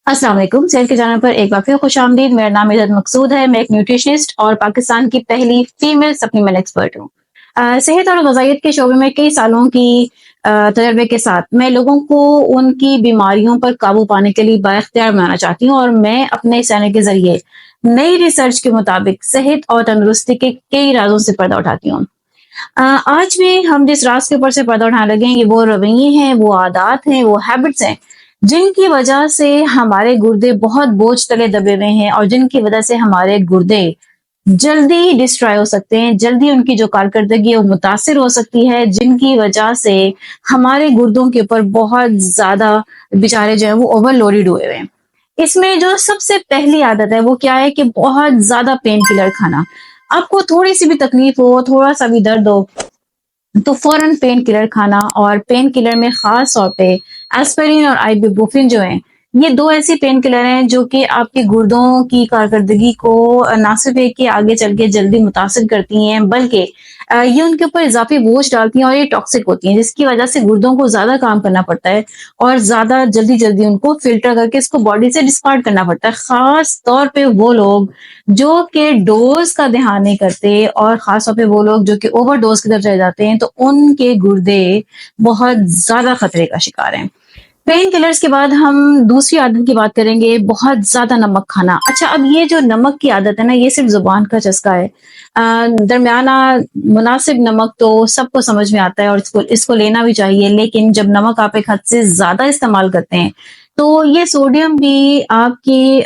अस्सलाम वालेकुम। सेहत के चैनल पर एक बार फिर खुशामदीद। मेरा नाम इज़्ज़त मकसूद है। मैं एक न्यूट्रिशनिस्ट और पाकिस्तान की पहली फीमेल सप्लीमेंट एक्सपर्ट हूँ। सेहत और ग़िज़ाइयत के शोबे में कई सालों की तजर्बे के साथ मैं लोगों को उनकी बीमारियों पर काबू पाने के लिए बाइख्तियार बनाना चाहती हूँ और मैं अपने इस चैनल के ज़रिए नई रिसर्च के मुताबिक सेहत और तंदुरुस्ती के कई राज़ों से पर्दा उठाती हूँ। आज भी हम जिस राज के ऊपर से पर्दा उठाने लगे हैं, ये वो रवैये हैं, वो आदात हैं, वो हैबिट्स हैं, जिनकी वजह से हमारे गुर्दे बहुत बोझ तले दबे हुए हैं और जिनकी वजह से हमारे गुर्दे जल्दी डिस्ट्रॉय हो सकते हैं, जल्दी उनकी जो कारकर्दगी है वो मुतासिर हो सकती है, जिनकी वजह से हमारे गुर्दों के ऊपर बहुत ज़्यादा बेचारे जो है वो ओवरलोडेड हुए हुए हैं। इसमें जो सबसे पहली आदत है वो क्या है कि बहुत ज़्यादा पेन किलर खाना। आपको थोड़ी-सी भी तकलीफ हो, थोड़ा-सा भी दर्द हो, तो फ़ौरन पेन किलर खाना और पेन किलर में ख़ास तौर पे एस्पिरिन और आइबुप्रोफेन जो हैं, ये 2 ऐसी पेन किलर हैं जो कि आपके गुर्दों की कारकर्दगी को ना सिर्फ़ है कि आगे चल के जल्दी मुतासिर करती हैं, बल्कि ये उनके ऊपर इज़ाफ़ी बोझ डालती हैं और ये टॉक्सिक होती हैं, जिसकी वज़ह से गुर्दों को ज़्यादा काम करना पड़ता है और ज़्यादा जल्दी-जल्दी उनको फ़िल्टर करके इसको बॉडी से डिस्कार्ड करना पड़ता है। ख़ास तौर पे वो लोग जो कि डोज़ का ध्यान नहीं करते और ख़ास तौर पे वो लोग जो कि ओवरडोज़ की तरफ चले जाते हैं, तो उनके गुर्दे बहुत ज़्यादा खतरे का शिकार हैं। पेन किलर्स के बाद हम दूसरी आदत की बात करेंगे, बहुत ज़्यादा नमक खाना। अच्छा, अब ये जो नमक की आदत है ना, ये सिर्फ़ ज़ुबान का चस्का है। दरमियाना मुनासिब नमक तो सबको समझ में आता है और इसको इसको लेना भी चाहिए, लेकिन जब नमक आप एक हद से ज़्यादा इस्तेमाल करते हैं, तो ये सोडियम भी आपके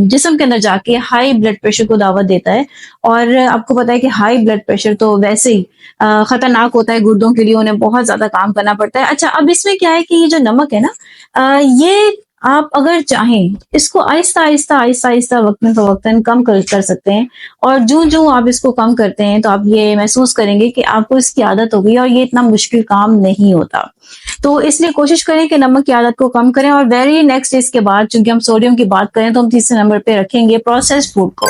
जिस्म के अंदर जाके हाई ब्लड प्रेशर को दावत देता है और आपको पता है कि हाई ब्लड प्रेशर तो वैसे ही खतरनाक होता है गुर्दों के लिए, उन्हें बहुत ज़्यादा काम करना पड़ता है। अच्छा, अब इसमें क्या है कि ये जो नमक है ना, ये आप अगर चाहें इसको आहिस्ता-आहिस्ता, आहिस्ता-आहिस्ता वक़्तन-फ़वक़्तन कम कर सकते हैं और ज्यों-ज्यों आप इसको कम करते हैं, तो आप ये महसूस करेंगे कि आपको इसकी आदत हो गई है और ये इतना मुश्किल काम नहीं होता। तो इसलिए कोशिश करें कि नमक की आदत को कम करें और वेरी नेक्स्ट इसके बाद चूँकि हम सोडियम की बात करें, तो हम तीसरे नंबर पे रखेंगे प्रोसेस्ड फूड को।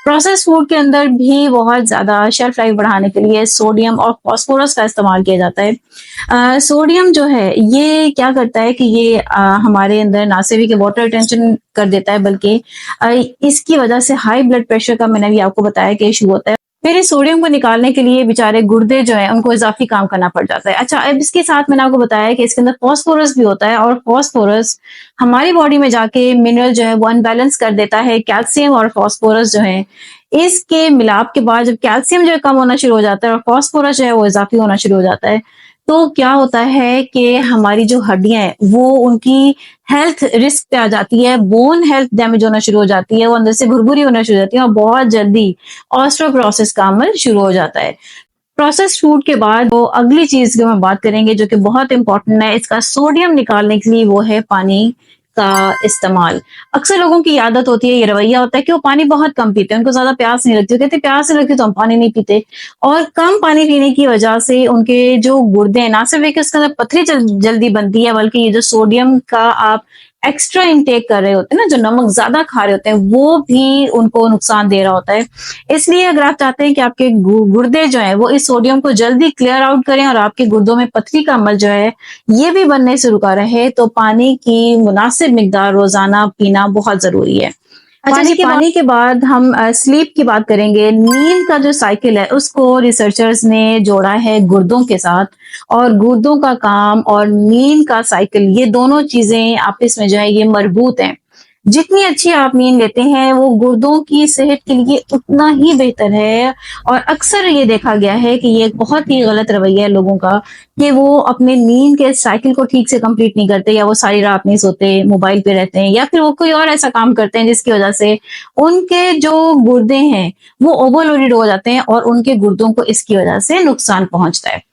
प्रोसेस्ड फूड के अंदर भी बहुत ज़्यादा शेल्फ लाइफ बढ़ाने के लिए सोडियम और फास्फोरस का इस्तेमाल किया जाता है। सोडियम जो है ये क्या करता है कि ये हमारे अंदर ना सिर्फ कि वाटर रिटेंशन कर देता है, बल्कि अ, इसकी वजह से हाई ब्लड प्रेशर का मैंने भी आपको बताया कि इशू होता है। फिर इस सोडियम को निकालने के लिए बेचारे गुर्दे जो हैं उनको इज़ाफ़ी काम करना पड़ जाता है। अच्छा, अब इसके साथ मैंने आपको बताया कि इसके अंदर फास्फोरस भी होता है और फास्फोरस हमारी बॉडी में जाके मिनरल जो है वो अनबैलेंस कर देता है। कैल्शियम और फास्फोरस जो है, इसके मिलाप के बाद जब कैल्शियम जो है कम होना शुरू हो जाता है और फास्फोरस जो है वो इज़ाफ़ी होना शुरू हो जाता है, तो क्या होता है कि हमारी जो हड्डियाँ हैं वो उनकी हेल्थ रिस्क पे आ जाती है, बोन हेल्थ डैमेज होना शुरू हो जाती है, वो अंदर से भुरभुरी होना शुरू हो जाती है और बहुत जल्दी ऑस्टियोपोरोसिस का अमल शुरू हो जाता है। प्रोसेस्ड फूड के बाद वो अगली चीज़ की हम बात करेंगे जो कि बहुत इम्पोर्टेंट है, इसका सोडियम निकालने के लिए, वो है पानी का इस्तेमाल। अक्सर लोगों की आदत होती है, ये रवैया होता है कि वो पानी बहुत कम पीते हैं, उनको ज़्यादा प्यास नहीं लगती। वो कहते हैं प्यास नहीं लगती तो हम पानी नहीं पीते और कम पानी पीने की वजह से उनके जो गुर्दे हैं, ना सिर्फ है कि उसके अंदर पथरी जल्दी बनती है, बल्कि ये जो सोडियम का आप एक्स्ट्रा इनटेक कर रहे होते हैं ना, जो नमक ज़्यादा खा रहे होते हैं, वो भी उनको नुकसान दे रहा होता है। इसलिए अगर आप चाहते हैं कि आपके गुर्दे जो हैं वो इस सोडियम को जल्दी क्लियर आउट करें और आपके गुर्दों में पथरी का अमल जो है ये भी बनने से रुका रहे, तो पानी की मुनासिब मिकदार रोज़ाना पीना बहुत ज़रूरी है। अच्छा जी, पानी के बाद हम स्लीप की बात करेंगे। नींद का जो साइकिल है उसको रिसर्चर्स ने जोड़ा है गुर्दों के साथ और गुर्दों का काम और नींद का साइकिल, ये दोनों चीज़ें आपस में जो है ये मरबूत हैं। जितनी अच्छी आप नींद लेते हैं वो गुर्दों की सेहत के लिए उतना ही बेहतर है और अक्सर ये देखा गया है कि ये एक बहुत ही गलत रवैया है लोगों का कि वो अपने नींद के साइकिल को ठीक से कंप्लीट नहीं करते या वो सारी रात नहीं सोते, मोबाइल पे रहते हैं या फिर वो कोई और ऐसा काम करते हैं जिसकी वजह से उनके जो गुर्दे हैं वो ओवरलोडेड हो जाते हैं और उनके गुर्दों को इसकी वजह से नुकसान पहुंचता है।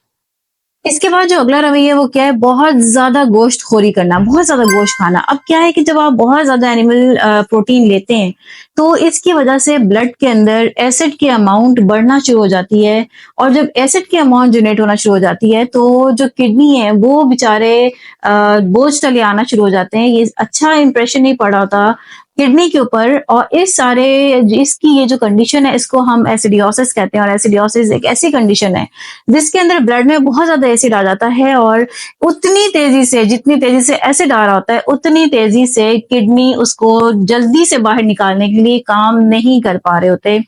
इसके बाद जो अगला रवैया है वो क्या है, बहुत ज़्यादा गोश्तखोरी करना, बहुत ज़्यादा गोश्त खाना। अब क्या है कि जब आप बहुत ज़्यादा एनिमल प्रोटीन लेते हैं, तो इसकी वजह से ब्लड के अंदर एसिड की अमाउंट बढ़ना शुरू हो जाती है और जब एसिड की अमाउंट जनरेट होना शुरू हो जाती है, तो जो किडनी है वो बेचारे बोझ तले आना शुरू हो जाते हैं। ये अच्छा इंप्रेशन नहीं पड़ा होता किडनी के ऊपर, और इस सारे इसकी ये जो कंडीशन है इसको हम एसिडियोसिस कहते हैं। और एसिडियोसिस एक ऐसी कंडीशन है जिसके अंदर ब्लड में बहुत ज्यादा एसिड आ जाता है, और उतनी तेजी से, जितनी तेजी से एसिड आ रहा होता है उतनी तेजी से किडनी उसको जल्दी से बाहर निकालने के लिए काम नहीं कर पा रहे होते,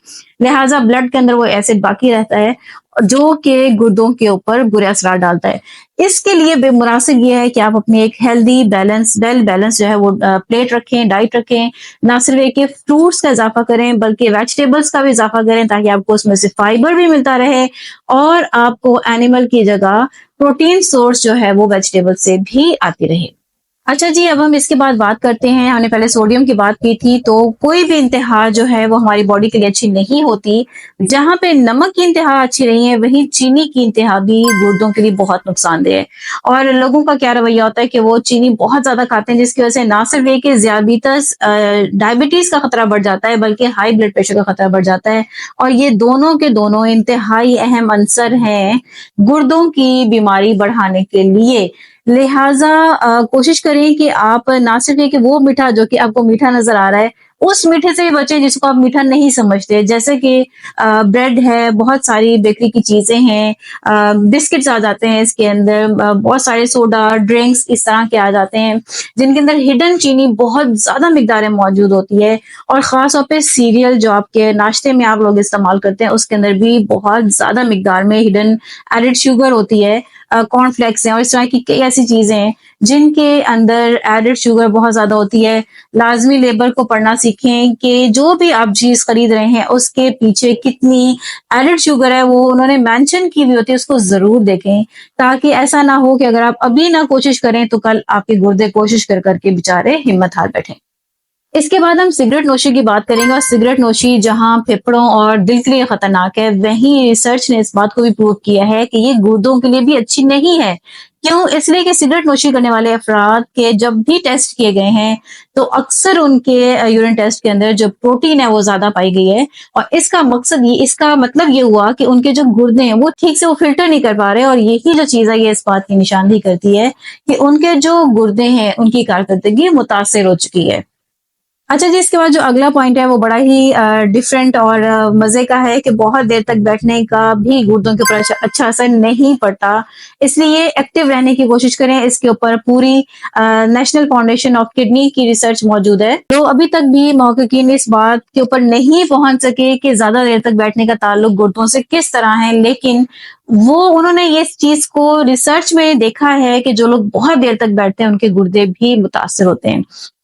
लिहाजा ब्लड के अंदर वो एसिड बाकी रहता है जो कि गुर्दों के ऊपर बुरे असर डालता है। इसके लिए बेमुनासिब ये है कि आप अपनी एक हेल्दी बैलेंस, वेल बैलेंस जो है वो प्लेट रखें, डाइट रखें। ना सिर्फ एक ये फ्रूट्स का इजाफा करें बल्कि वेजिटेबल्स का भी इजाफा करें ताकि आपको उसमें से फाइबर भी मिलता रहे, और आपको एनिमल की जगह प्रोटीन सोर्स जो है वो वेजिटेबल से भी आती रहे। अच्छा जी, अब हम इसके बाद बात करते हैं, हमने पहले सोडियम की बात की थी, तो कोई भी इंतहा जो है वो हमारी बॉडी के लिए अच्छी नहीं होती। जहां पे नमक की इंतहा अच्छी नहीं है, वहीं चीनी की इंतहा भी गुर्दों के लिए बहुत नुकसानदेह है। और लोगों का क्या रवैया होता है कि वो चीनी बहुत ज्यादा खाते हैं, जिसकी वजह से ना सिर्फ ये कि डायबिटीज का खतरा बढ़ जाता है बल्कि हाई ब्लड प्रेशर का खतरा बढ़ जाता है। और ये दोनों के दोनों इंतहाई अहम अंसर हैं गुर्दों की बीमारी बढ़ाने के लिए। लिहाजा कोशिश करें कि आप ना सिर्फ ये कि वो मीठा जो कि आपको मीठा नज़र आ रहा है, उस मीठे से भी बचें जिसको आप मीठा नहीं समझते। जैसे कि ब्रेड है, बहुत सारी बेकरी की चीज़ें हैं, बिस्किट्स आ जाते हैं इसके अंदर, बहुत सारे सोडा, ड्रिंक्स इस तरह के आ जाते हैं, जिनके अंदर हिडन चीनी बहुत ज़्यादा मिकदार में मौजूद होती है। और ख़ास तौर पे सीरियल जो आपके नाश्ते में आप लोग इस्तेमाल करते हैं, उसके अंदर भी बहुत ज़्यादा मिकदार में हिडन एडेड शुगर होती है। कॉर्नफ्लेक्स हैं और इस तरह की कई ऐसी चीजें हैं जिनके अंदर एडेड शुगर बहुत ज्यादा होती है। लाजमी लेबल को पढ़ना सीखें कि जो भी आप चीज खरीद रहे हैं उसके पीछे कितनी एडेड शुगर है वो उन्होंने मेंशन की हुई होती है, उसको जरूर देखें, ताकि ऐसा ना हो कि अगर आप अभी ना कोशिश करें तो कल आपके गुर्दे कोशिश कर करके बेचारे हिम्मत हार बैठे। इसके बाद हम सिगरेट नोशी की बात करेंगे, और सिगरेट नोशी जहां फेफड़ों और दिल के लिए खतरनाक है, वहीं रिसर्च ने इस बात को भी प्रूव किया है कि ये गुर्दों के लिए भी अच्छी नहीं है। क्यों? इसलिए कि सिगरेट नोशी करने वाले अफराद के जब भी टेस्ट किए गए हैं तो अक्सर उनके यूरिन टेस्ट के अंदर जो प्रोटीन है वो ज्यादा पाई गई है, और इसका मतलब ये हुआ कि उनके जो गुर्दे हैं वो ठीक से वो फिल्टर नहीं कर पा रहे, और यही जो चीज है ये इस बात की निशानदेही करती है कि उनके जो गुर्दे हैं उनकी कारकर्दगी मुतासिर हो चुकी है। अच्छा जी, इसके बाद जो अगला पॉइंट है वो बड़ा ही डिफरेंट और मज़े का है कि बहुत देर तक बैठने का भी गुर्दों के ऊपर अच्छा असर नहीं पड़ता। इसलिए एक्टिव रहने की कोशिश करें। इसके ऊपर पूरी नेशनल फाउंडेशन ऑफ किडनी की रिसर्च मौजूद है। तो अभी तक भी महक़क़ीन इस बात के ऊपर नहीं पहुंच सके कि ज़्यादा देर तक बैठने का ताल्लुक गुर्दों से किस तरह है, लेकिन वो उन्होंने ये चीज़ को रिसर्च में देखा है कि जो लोग बहुत देर तक बैठते हैं उनके गुर्दे भी मुतासिर होते हैं।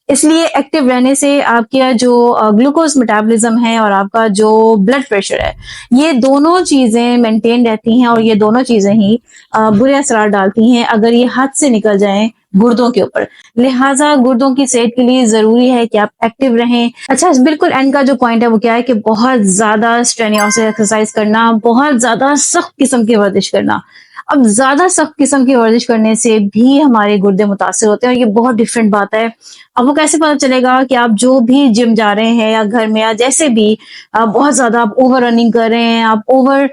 इसलिए एक्टिव रहने से आपका जो ग्लूकोज मेटाबॉलिज्म है और आपका जो ब्लड प्रेशर है, ये दोनों चीजें मेंटेन रहती हैं, और ये दोनों चीजें ही बुरे असर डालती हैं अगर ये हाथ से निकल जाएं गुर्दों के ऊपर। लिहाजा गुर्दों की सेहत के लिए जरूरी है कि आप एक्टिव रहें। अच्छा, बिल्कुल एंड का जो पॉइंट है वो क्या है कि बहुत ज्यादा स्ट्रेनियस एक्सरसाइज करना, बहुत ज्यादा सख्त किस्म की वर्जिश करना। अब ज्यादा सख्त किस्म की वर्जिश करने से भी हमारे गुर्दे मुतासिर होते हैं, और ये बहुत डिफरेंट बात है। अब वो कैसे पता चलेगा कि आप जो भी जिम जा रहे हैं या घर में या जैसे भी बहुत ज्यादा आप ओवर रनिंग कर रहे हैं, आप ओवर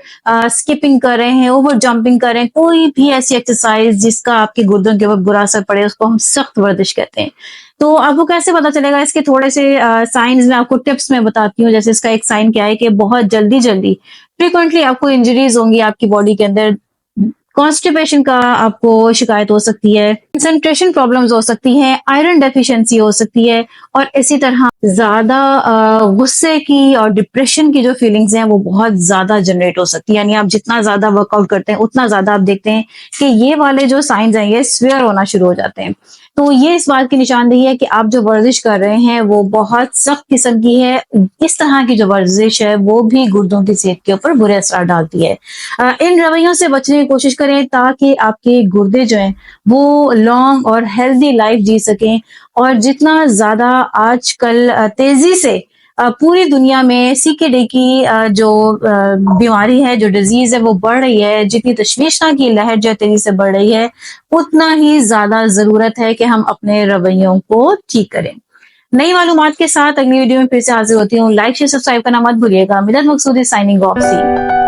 स्किपिंग कर रहे हैं, ओवर जंपिंग कर रहे हैं, कोई भी ऐसी एक्सरसाइज जिसका आपके गुर्दों के ऊपर बुरा असर पड़े उसको हम सख्त वर्जिश कहते हैं। तो आपको कैसे पता चलेगा? इसके थोड़े से साइंस मैं आपको टिप्स में बताती हूँ। जैसे इसका एक साइन क्या है कि बहुत जल्दी जल्दी फ्रिक्वेंटली आपको इंजरीज होंगी आपकी बॉडी के अंदर, कॉन्स्टिपेशन का आपको शिकायत हो सकती है, कंसंट्रेशन प्रॉब्लम्स हो सकती हैं, आयरन डेफिशिएंसी हो सकती है, और इसी तरह ज्यादा गुस्से की और डिप्रेशन की जो फीलिंग्स हैं वो बहुत ज्यादा जनरेट हो सकती है। यानी आप जितना ज्यादा वर्कआउट करते हैं उतना ज्यादा आप देखते हैं कि ये वाले जो साइंस हैं ये स्वेयर होना शुरू हो जाते हैं। तो ये इस बात की निशानदेही है कि आप जो वर्जिश कर रहे हैं वो बहुत सख्त किस्म की है। इस तरह की जो वर्जिश है वो भी गुर्दों की सेहत के ऊपर बुरे असर डालती है। इन रवैयों से बचने की कोशिश करें ताकि आपके गुर्दे जो हैं वो लॉन्ग और हेल्दी लाइफ जी सकें। और जितना ज्यादा आजकल तेजी से पूरी दुनिया में सीकेडी की जो बीमारी है, जो डिजीज है वो बढ़ रही है, जितनी तशवीशनाक की लहर जो तेजी से बढ़ रही है, उतना ही ज्यादा जरूरत है कि हम अपने रवैयों को ठीक करें। नई मालूमात के साथ अगली वीडियो में फिर से हाजिर होती हूँ। लाइक शेयर सब्सक्राइब करना मत भूलिएगा। मिलत मकसूद साइनिंग ऑफ सी।